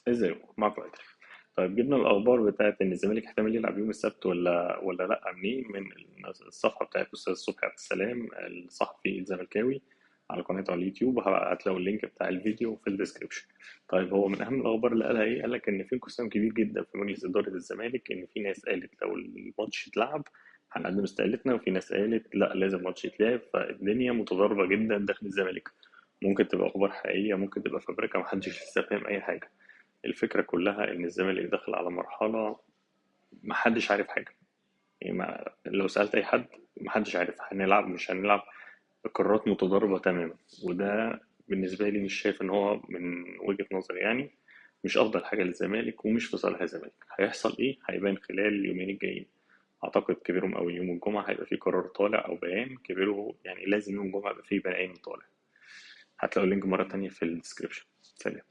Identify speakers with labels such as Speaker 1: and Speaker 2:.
Speaker 1: ازاي معاك وقت. طيب جبنا الاخبار بتاعت ان الزمالك احتمال يلعب يوم السبت ولا لا منين؟ من الصفحه بتاعت استاذ صبحي عبد السلام الصحفي الزملكاوي على قناته على اليوتيوب. هتلاقوا اللينك بتاع الفيديو في الديسكربشن. طيب هو من اهم الاخبار اللي قالها ايه؟ قال لك ان في انقسام كبير جدا في مجلس اداره الزمالك، ان في ناس قالت لو الماتش اتلعب هنقدم استقالتنا، وفي ناس قالت لا لازم الماتش يتلعب. فالدنيا متضاربه جدا داخل الزمالك. ممكن تبقى اخبار حقيقيه، ممكن تبقى فبركه، محدش لسه فاهم اي حاجه. الفكرة كلها إن الزمالك داخل على مرحلة محدش عارف حاجة. يعني لو سألت أي حد محدش عارف هنلعب مش هنلعب. القرارات متضاربة تماما، وده بالنسبة لي مش شايف إن هو من وجهة نظري يعني مش أفضل حاجة للزمالك ومش في صالح الزمالك. هيحصل إيه هيبان خلال اليومين الجايين. أعتقد كبيرهم أو يوم الجمعة هيبقى فيه قرار طالع أو بيان كبيره، يعني لازم يوم الجمعة يبقى فيه بيان طالع. هتلاقوا اللينك مرة تانية في الديسكريبشن. سلام.